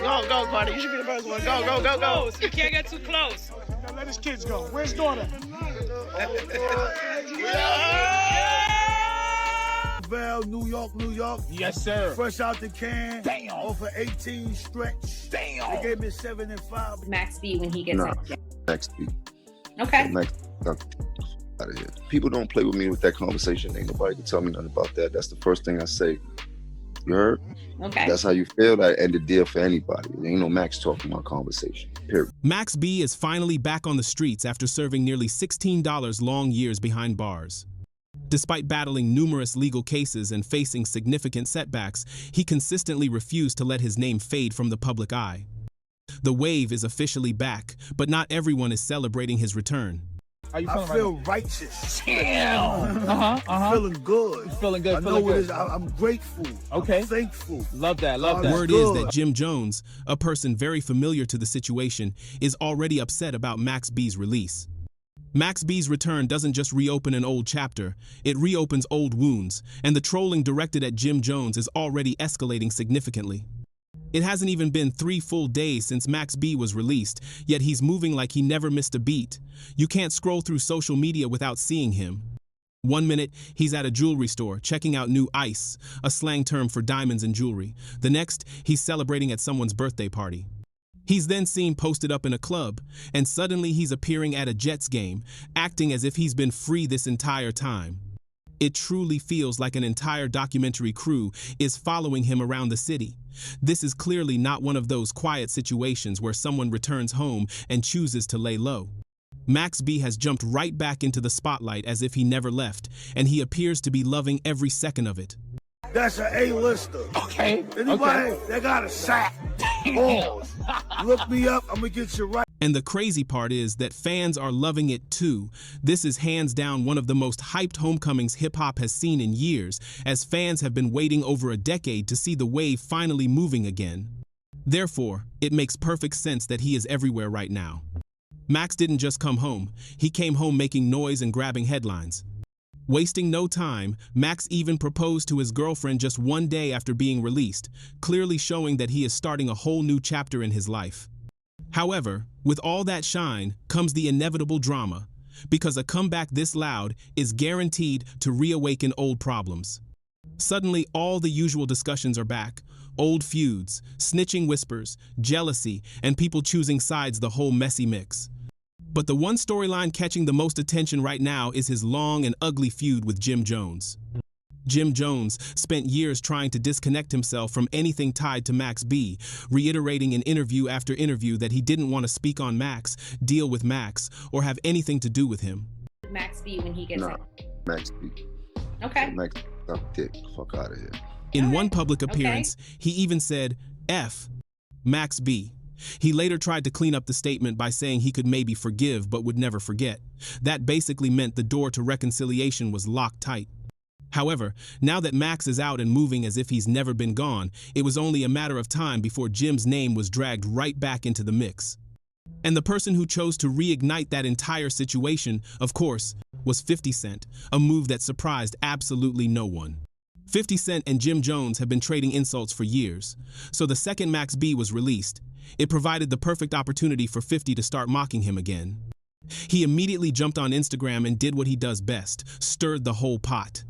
Go, Carter. You should be the first one. Go. You can't get too close. Now let his kids go. Where's daughter? Val, New York. Yes, sir. Fresh out the can. Damn. Over 18 stretch. Damn. They gave me 7 and 5. Max B when he gets Nah, out. Max B. Okay. Max, out of here. People don't play with me with that conversation. Ain't nobody can tell me nothing about that. That's the first thing I say. You heard? Okay. That's how you feel. That end the deal for anybody. There ain't no Max talking about conversation. Period. Max B is finally back on the streets after serving nearly $16 long years behind bars. Despite battling numerous legal cases and facing significant setbacks, he consistently refused to let his name fade from the public eye. The wave is officially back, but not everyone is celebrating his return. How you I feeling feel right righteous. now? Feeling good. Feeling good. I know what it is. I'm grateful. Okay. I'm thankful. Love that. Word is that Jim Jones, a person very familiar to the situation, is already upset about Max B's release. Max B's return doesn't just reopen an old chapter, it reopens old wounds, and the trolling directed at Jim Jones is already escalating significantly. It hasn't even been 3 full days since Max B was released, yet he's moving like he never missed a beat. You can't scroll through social media without seeing him. One minute, he's at a jewelry store checking out new ice, a slang term for diamonds and jewelry. The next, he's celebrating at someone's birthday party. He's then seen posted up in a club, and suddenly he's appearing at a Jets game, acting as if he's been free this entire time. It truly feels like an entire documentary crew is following him around the city. This is clearly not one of those quiet situations where someone returns home and chooses to lay low. Max B has jumped right back into the spotlight as if he never left, and he appears to be loving every second of it. That's an A-lister. Okay. Anybody that got a sack, balls, look me up. I'm gonna get you right. And the crazy part is that fans are loving it too. This is hands down one of the most hyped homecomings hip-hop has seen in years, as fans have been waiting over a decade to see the wave finally moving again. Therefore, it makes perfect sense that he is everywhere right now. Max didn't just come home, he came home making noise and grabbing headlines. Wasting no time, Max even proposed to his girlfriend just 1 day after being released, clearly showing that he is starting a whole new chapter in his life. However, with all that shine comes the inevitable drama, because a comeback this loud is guaranteed to reawaken old problems. Suddenly, all the usual discussions are back: old feuds, snitching whispers, jealousy, and people choosing sides, the whole messy mix. But the one storyline catching the most attention right now is his long and ugly feud with Jim Jones. Jim Jones spent years trying to disconnect himself from anything tied to Max B, reiterating in interview after interview that he didn't want to speak on Max, deal with Max, or have anything to do with him. Max B when he gets Nah, out. Max B. Okay. Max, stop dick. Fuck out of here. In one public appearance, he even said, F. Max B. He later tried to clean up the statement by saying he could maybe forgive but would never forget. That basically meant the door to reconciliation was locked tight. However, now that Max is out and moving as if he's never been gone, it was only a matter of time before Jim's name was dragged right back into the mix. And the person who chose to reignite that entire situation, of course, was 50 Cent, a move that surprised absolutely no one. 50 Cent and Jim Jones have been trading insults for years, so the second Max B was released, it provided the perfect opportunity for 50 to start mocking him again. He immediately jumped on Instagram and did what he does best, stirred the whole pot.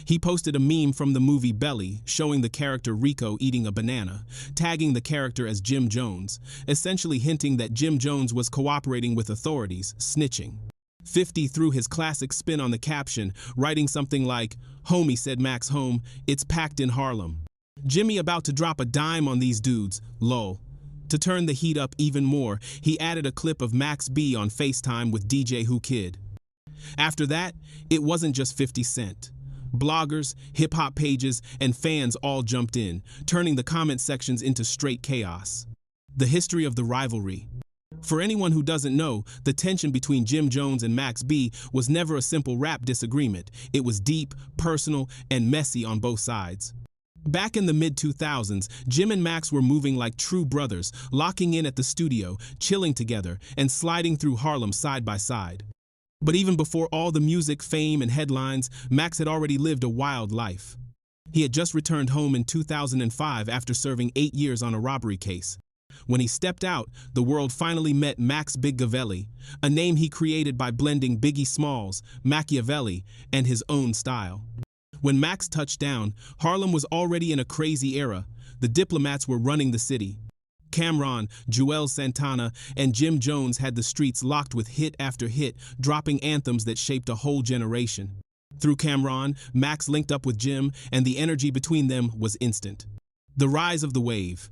He posted a meme from the movie Belly showing the character Rico eating a banana, tagging the character as Jim Jones, essentially hinting that Jim Jones was cooperating with authorities, snitching. 50 threw his classic spin on the caption, writing something like, "Homie said Max home, it's packed in Harlem. Jimmy about to drop a dime on these dudes, lol." To turn the heat up even more, he added a clip of Max B on FaceTime with DJ Who Kid. After that, it wasn't just 50 Cent. Bloggers, hip-hop pages, and fans all jumped in, turning the comment sections into straight chaos. The history of the rivalry. For anyone who doesn't know, the tension between Jim Jones and Max B was never a simple rap disagreement. It was deep, personal, and messy on both sides. Back in the mid-2000s, Jim and Max were moving like true brothers, locking in at the studio, chilling together, and sliding through Harlem side by side. But even before all the music, fame, and headlines, Max had already lived a wild life. He had just returned home in 2005 after serving 8 years on a robbery case. When he stepped out, the world finally met Max Big Gavelli, a name he created by blending Biggie Smalls, Machiavelli, and his own style. When Max touched down, Harlem was already in a crazy era. The diplomats were running the city. Cameron, Joel Santana, and Jim Jones had the streets locked with hit after hit, dropping anthems that shaped a whole generation. Through Cameron, Max linked up with Jim, and the energy between them was instant. The rise of the wave.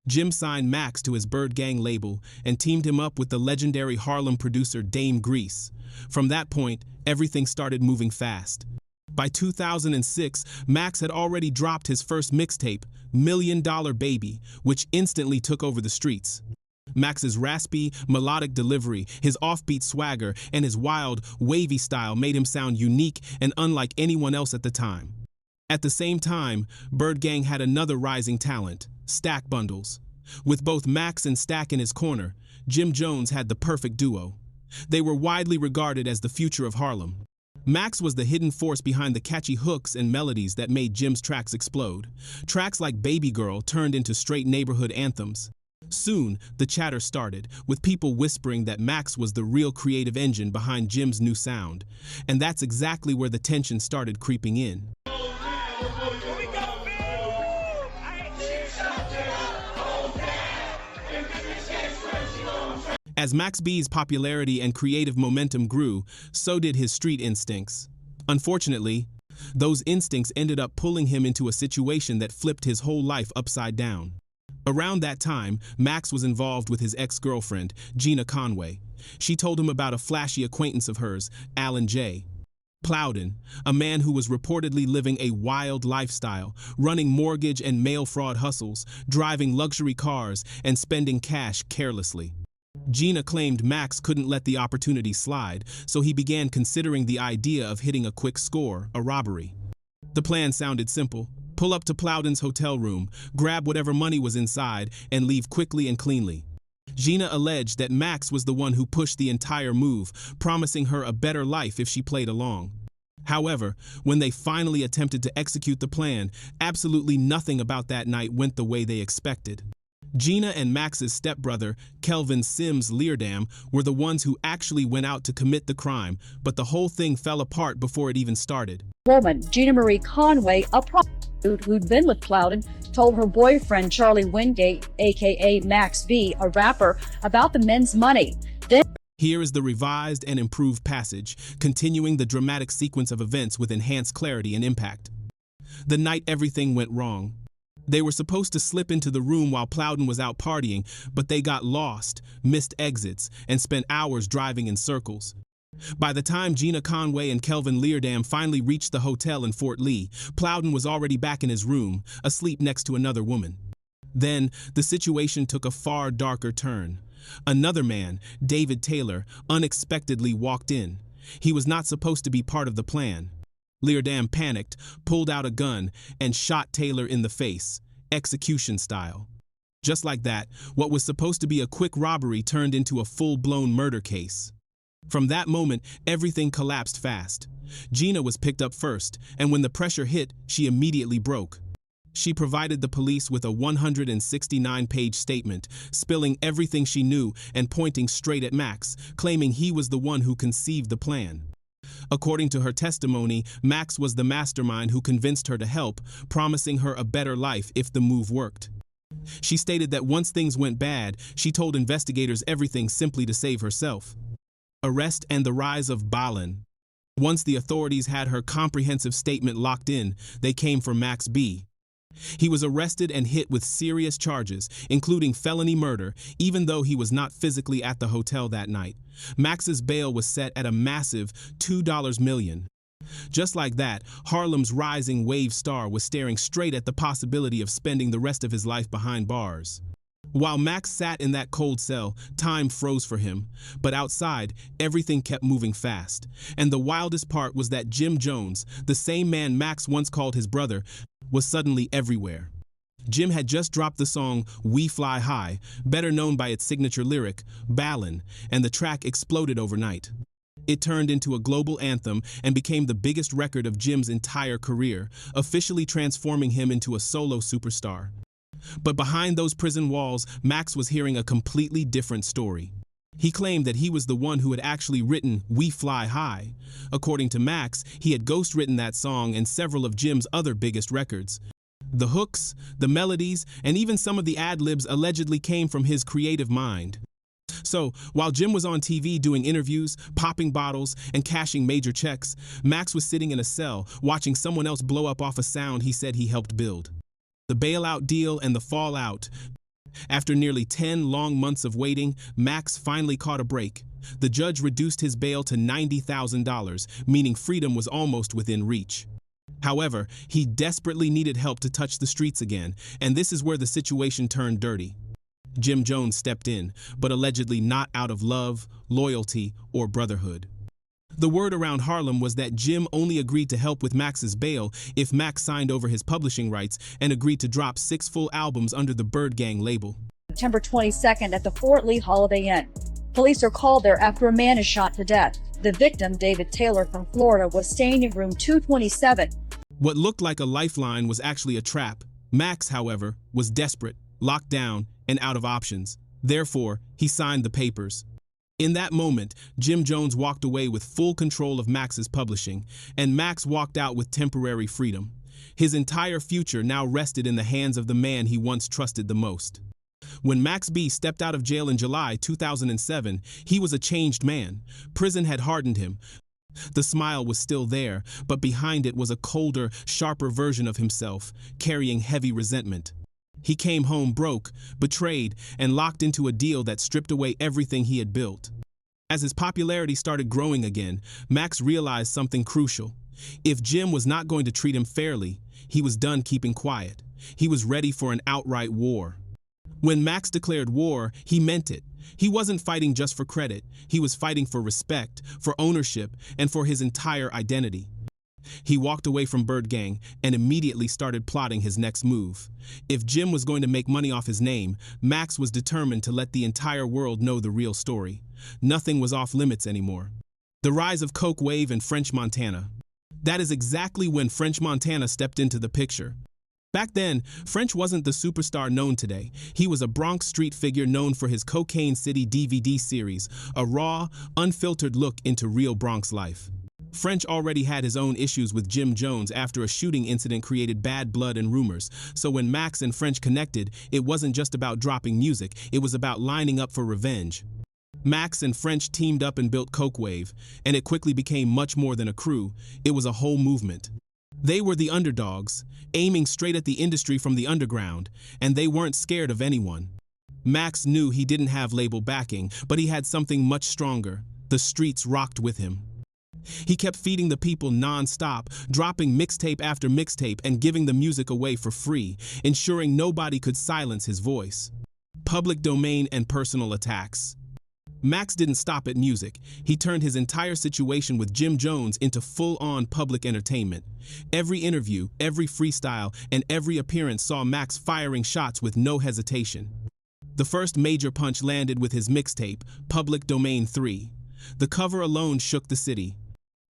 Jim signed Max to his Bird Gang label and teamed him up with the legendary Harlem producer Dame Grease. From that point, everything started moving fast. By 2006, Max had already dropped his first mixtape, $1 Million Baby, which instantly took over the streets. Max's raspy, melodic delivery, his offbeat swagger, and his wild, wavy style made him sound unique and unlike anyone else at the time. At the same time, Bird Gang had another rising talent, Stack Bundles. With both Max and Stack in his corner, Jim Jones had the perfect duo. They were widely regarded as the future of Harlem. Max was the hidden force behind the catchy hooks and melodies that made Jim's tracks explode. Tracks like Baby Girl turned into straight neighborhood anthems. Soon, the chatter started, with people whispering that Max was the real creative engine behind Jim's new sound. And that's exactly where the tension started creeping in. As Max B's popularity and creative momentum grew, so did his street instincts. Unfortunately, those instincts ended up pulling him into a situation that flipped his whole life upside down. Around that time, Max was involved with his ex-girlfriend, Gina Conway. She told him about a flashy acquaintance of hers, Alan J. Plowden, a man who was reportedly living a wild lifestyle, running mortgage and mail fraud hustles, driving luxury cars, and spending cash carelessly. Gina claimed Max couldn't let the opportunity slide, so he began considering the idea of hitting a quick score, a robbery. The plan sounded simple. Pull up to Plowden's hotel room, grab whatever money was inside, and leave quickly and cleanly. Gina alleged that Max was the one who pushed the entire move, promising her a better life if she played along. However, when they finally attempted to execute the plan, absolutely nothing about that night went the way they expected. Gina and Max's stepbrother, Kelvin Sims Leardam, were the ones who actually went out to commit the crime, but the whole thing fell apart before it even started. Woman, Gina Marie Conway, a prostitute who'd been with Plowden, told her boyfriend Charlie Wingate, aka Max B, a rapper, about the men's money. Here is the revised and improved passage, continuing the dramatic sequence of events with enhanced clarity and impact. The night everything went wrong. They were supposed to slip into the room while Plowden was out partying, but they got lost, missed exits, and spent hours driving in circles. By the time Gina Conway and Kelvin Leardam finally reached the hotel in Fort Lee, Plowden was already back in his room, asleep next to another woman. Then, the situation took a far darker turn. Another man, David Taylor, unexpectedly walked in. He was not supposed to be part of the plan. Leardam panicked, pulled out a gun, and shot Taylor in the face, execution style. Just like that, what was supposed to be a quick robbery turned into a full-blown murder case. From that moment, everything collapsed fast. Gina was picked up first, and when the pressure hit, she immediately broke. She provided the police with a 169-page statement, spilling everything she knew and pointing straight at Max, claiming he was the one who conceived the plan. According to her testimony, Max was the mastermind who convinced her to help, promising her a better life if the move worked. She stated that once things went bad, she told investigators everything simply to save herself. Arrest and the rise of Balin. Once the authorities had her comprehensive statement locked in, they came for Max B. He was arrested and hit with serious charges, including felony murder, even though he was not physically at the hotel that night. Max's bail was set at a massive $2 million. Just like that, Harlem's rising wave star was staring straight at the possibility of spending the rest of his life behind bars. While Max sat in that cold cell, time froze for him. But outside, everything kept moving fast. And the wildest part was that Jim Jones, the same man Max once called his brother, was suddenly everywhere. Jim had just dropped the song We Fly High, better known by its signature lyric, Ballin', and the track exploded overnight. It turned into a global anthem and became the biggest record of Jim's entire career, officially transforming him into a solo superstar. But behind those prison walls, Max was hearing a completely different story. He claimed that he was the one who had actually written We Fly High. According to Max, he had ghostwritten that song and several of Jim's other biggest records. The hooks, the melodies, and even some of the ad-libs allegedly came from his creative mind. So, while Jim was on TV doing interviews, popping bottles, and cashing major checks, Max was sitting in a cell, watching someone else blow up off a sound he said he helped build. The bailout deal and the fallout. After nearly 10 long months of waiting, Max finally caught a break. The judge reduced his bail to $90,000, meaning freedom was almost within reach. However, he desperately needed help to touch the streets again, and this is where the situation turned dirty. Jim Jones stepped in, but allegedly not out of love, loyalty, or brotherhood. The word around Harlem was that Jim only agreed to help with Max's bail if Max signed over his publishing rights and agreed to drop 6 full albums under the Bird Gang label. September 22nd at the Fort Lee Holiday Inn. Police are called there after a man is shot to death. The victim, David Taylor from Florida, was staying in room 227. What looked like a lifeline was actually a trap. Max, however, was desperate, locked down, and out of options. Therefore, he signed the papers. In that moment, Jim Jones walked away with full control of Max's publishing, and Max walked out with temporary freedom. His entire future now rested in the hands of the man he once trusted the most. When Max B stepped out of jail in July 2007, he was a changed man. Prison had hardened him. The smile was still there, but behind it was a colder, sharper version of himself, carrying heavy resentment. He came home broke, betrayed, and locked into a deal that stripped away everything he had built. As his popularity started growing again, Max realized something crucial. If Jim was not going to treat him fairly, he was done keeping quiet. He was ready for an outright war. When Max declared war, he meant it. He wasn't fighting just for credit. He was fighting for respect, for ownership, and for his entire identity. He walked away from Bird Gang and immediately started plotting his next move. If Jim was going to make money off his name, Max was determined to let the entire world know the real story. Nothing was off limits anymore. The rise of Coke Wave in French Montana. That is exactly when French Montana stepped into the picture. Back then, French wasn't the superstar known today. He was a Bronx street figure known for his Cocaine City DVD series, a raw, unfiltered look into real Bronx life. French already had his own issues with Jim Jones after a shooting incident created bad blood and rumors, so when Max and French connected, it wasn't just about dropping music, it was about lining up for revenge. Max and French teamed up and built Coke Wave, and it quickly became much more than a crew, it was a whole movement. They were the underdogs, aiming straight at the industry from the underground, and they weren't scared of anyone. Max knew he didn't have label backing, but he had something much stronger. The streets rocked with him. He kept feeding the people non-stop, dropping mixtape after mixtape and giving the music away for free, ensuring nobody could silence his voice. Public domain and personal attacks. Max didn't stop at music. He turned his entire situation with Jim Jones into full-on public entertainment. Every interview, every freestyle, and every appearance saw Max firing shots with no hesitation. The first major punch landed with his mixtape, Public Domain 3. The cover alone shook the city.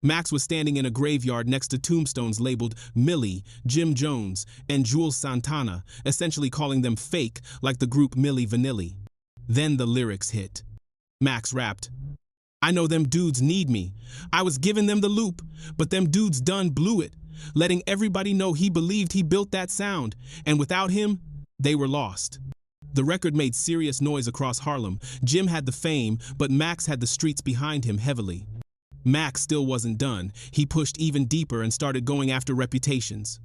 Max was standing in a graveyard next to tombstones labeled Millie, Jim Jones, and Jules Santana, essentially calling them fake like the group Milli Vanilli. Then the lyrics hit. Max rapped, "I know them dudes need me. I was giving them the loop, but them dudes done blew it, letting everybody know he believed he built that sound, and without him, they were lost." The record made serious noise across Harlem. Jim had the fame, but Max had the streets behind him heavily. Max still wasn't done. He pushed even deeper and started going after reputations.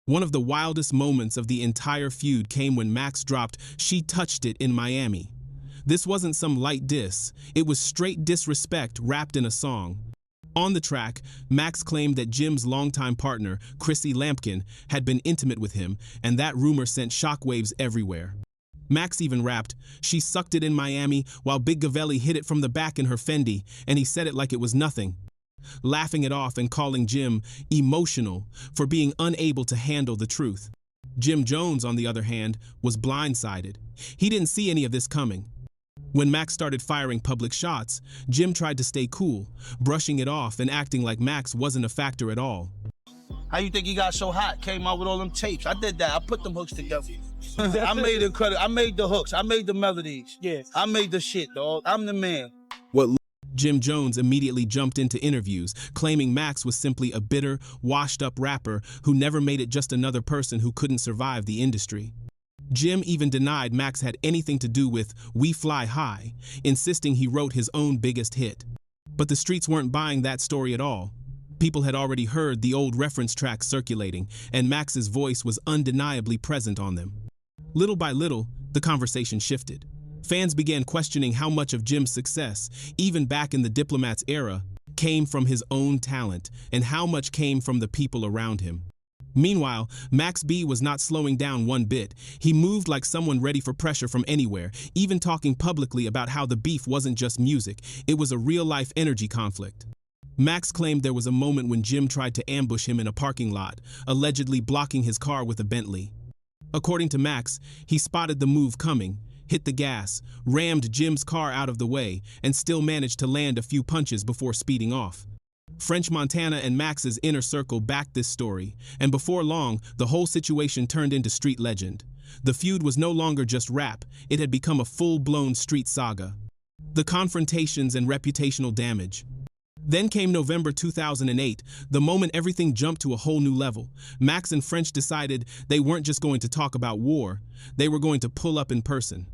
One of the wildest moments of the entire feud came when Max dropped "She Touched It" in Miami. This wasn't some light diss. It was straight disrespect wrapped in a song. On the track, Max claimed that Jim's longtime partner, Chrissy Lampkin, had been intimate with him, and that rumor sent shockwaves everywhere. Max even rapped, "She sucked it in Miami while Big Gavelli hit it from the back in her Fendi, and he said it like it was nothing," laughing it off and calling Jim emotional for being unable to handle the truth. Jim Jones, on the other hand, was blindsided. He didn't see any of this coming. When Max started firing public shots, Jim tried to stay cool, brushing it off and acting like Max wasn't a factor at all. How you think he got so hot? Came out with all them tapes. I did that. I put them hooks together. I made the credit. I made the hooks. I made the melodies. Yeah. I made the shit, dog. I'm the man. Jim Jones immediately jumped into interviews, claiming Max was simply a bitter, washed-up rapper who never made it, just another person who couldn't survive the industry. Jim even denied Max had anything to do with We Fly High, insisting he wrote his own biggest hit. But the streets weren't buying that story at all. People had already heard the old reference tracks circulating, and Max's voice was undeniably present on them. Little by little, the conversation shifted. Fans began questioning how much of Jim's success, even back in the Diplomat's era, came from his own talent and how much came from the people around him. Meanwhile, Max B was not slowing down one bit. He moved like someone ready for pressure from anywhere, even talking publicly about how the beef wasn't just music, it was a real-life energy conflict. Max claimed there was a moment when Jim tried to ambush him in a parking lot, allegedly blocking his car with a Bentley. According to Max, he spotted the move coming, hit the gas, rammed Jim's car out of the way, and still managed to land a few punches before speeding off. French Montana and Max's inner circle backed this story, and before long, the whole situation turned into street legend. The feud was no longer just rap, it had become a full-blown street saga. The confrontations and reputational damage. Then came November 2008, the moment everything jumped to a whole new level. Max and French decided they weren't just going to talk about war, they were going to pull up in person.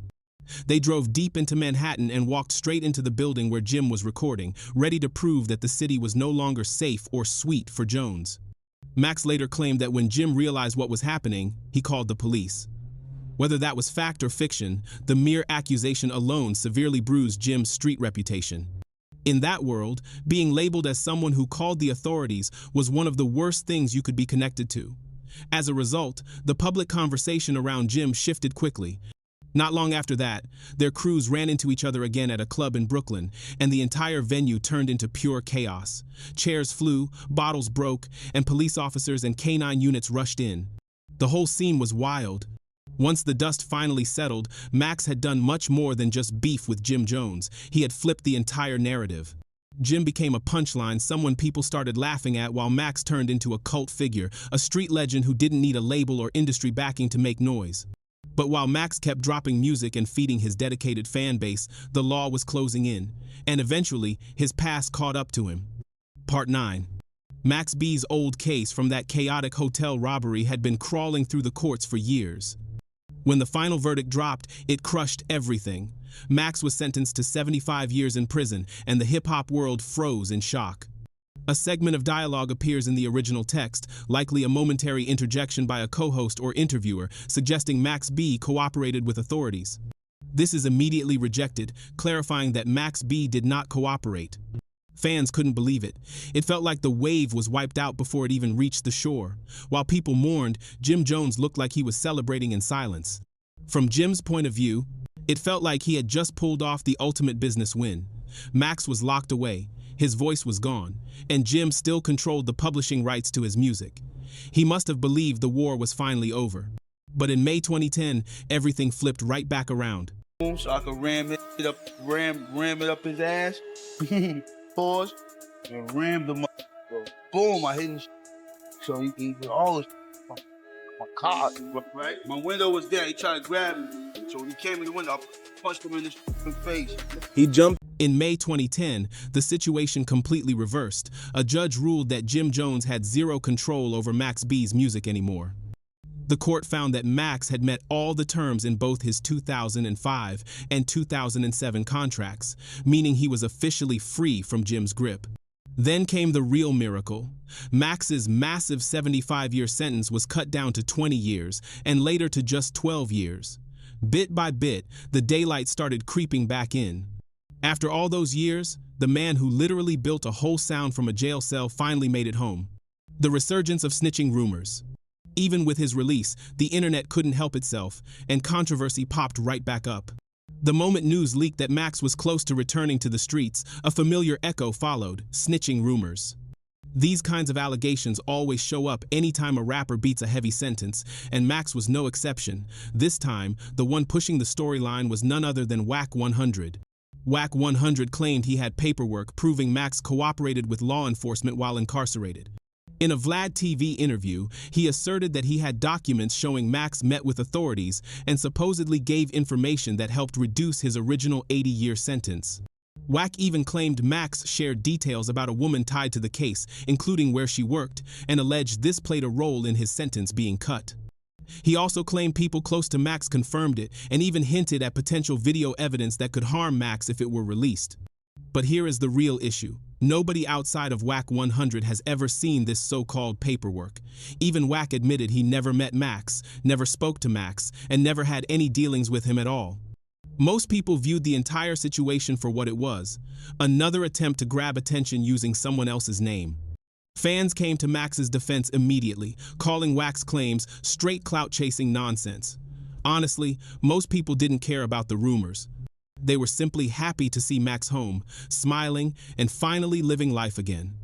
They drove deep into Manhattan and walked straight into the building where Jim was recording, ready to prove that the city was no longer safe or sweet for Jones. Max later claimed that when Jim realized what was happening, he called the police. Whether that was fact or fiction, the mere accusation alone severely bruised Jim's street reputation. In that world, being labeled as someone who called the authorities was one of the worst things you could be connected to. As a result, the public conversation around Jim shifted quickly. Not long after that, their crews ran into each other again at a club in Brooklyn, and the entire venue turned into pure chaos. Chairs flew, bottles broke, and police officers and canine units rushed in. The whole scene was wild. Once the dust finally settled, Max had done much more than just beef with Jim Jones. He had flipped the entire narrative. Jim became a punchline, someone people started laughing at, while Max turned into a cult figure, a street legend who didn't need a label or industry backing to make noise. But while Max kept dropping music and feeding his dedicated fan base, the law was closing in, and eventually, his past caught up to him. Part 9. Max B's old case from that chaotic hotel robbery had been crawling through the courts for years. When the final verdict dropped, it crushed everything. Max was sentenced to 75 years in prison, and the hip-hop world froze in shock. A segment of dialogue appears in the original text, likely a momentary interjection by a co-host or interviewer, suggesting Max B cooperated with authorities. This is immediately rejected, clarifying that Max B did not cooperate. Fans couldn't believe it. It felt like the wave was wiped out before it even reached the shore. While people mourned, Jim Jones looked like he was celebrating in silence. From Jim's point of view, it felt like he had just pulled off the ultimate business win. Max was locked away. His voice was gone, and Jim still controlled the publishing rights to his music. He must have believed the war was finally over. But in May 2010, everything flipped right back around. So I could ram it up his ass. Pause. And ram the boom, I hit him. So he all this my car, right? My window was there. He tried to grab me. So when he came in the window, I punched him in his face. He jumped. In May 2010, the situation completely reversed. A judge ruled that Jim Jones had zero control over Max B's music anymore. The court found that Max had met all the terms in both his 2005 and 2007 contracts, meaning he was officially free from Jim's grip. Then came the real miracle. Max's massive 75-year sentence was cut down to 20 years, and later to just 12 years. Bit by bit, the daylight started creeping back in. After all those years, the man who literally built a whole sound from a jail cell finally made it home. The resurgence of snitching rumors. Even with his release, the internet couldn't help itself, and controversy popped right back up. The moment news leaked that Max was close to returning to the streets, a familiar echo followed: snitching rumors. These kinds of allegations always show up anytime a rapper beats a heavy sentence, and Max was no exception. This time, the one pushing the storyline was none other than Wack 100. Wack 100 claimed he had paperwork proving Max cooperated with law enforcement while incarcerated. In a Vlad TV interview, he asserted that he had documents showing Max met with authorities and supposedly gave information that helped reduce his original 80-year sentence. Wack even claimed Max shared details about a woman tied to the case, including where she worked, and alleged this played a role in his sentence being cut. He also claimed people close to Max confirmed it and even hinted at potential video evidence that could harm Max if it were released. But here is the real issue. Nobody outside of Wack 100 has ever seen this so-called paperwork. Even Wack admitted he never met Max, never spoke to Max, and never had any dealings with him at all. Most people viewed the entire situation for what it was, another attempt to grab attention using someone else's name. Fans came to Max's defense immediately, calling Wack's claims straight clout-chasing nonsense. Honestly, most people didn't care about the rumors. They were simply happy to see Max home, smiling, and finally living life again.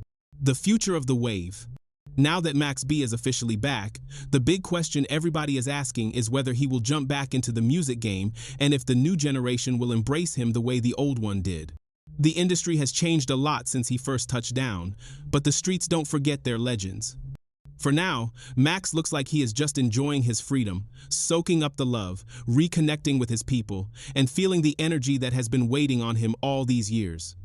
The future of the wave. Now that Max B is officially back, the big question everybody is asking is whether he will jump back into the music game and if the new generation will embrace him the way the old one did. The industry has changed a lot since he first touched down, but the streets don't forget their legends. For now, Max looks like he is just enjoying his freedom, soaking up the love, reconnecting with his people, and feeling the energy that has been waiting on him all these years.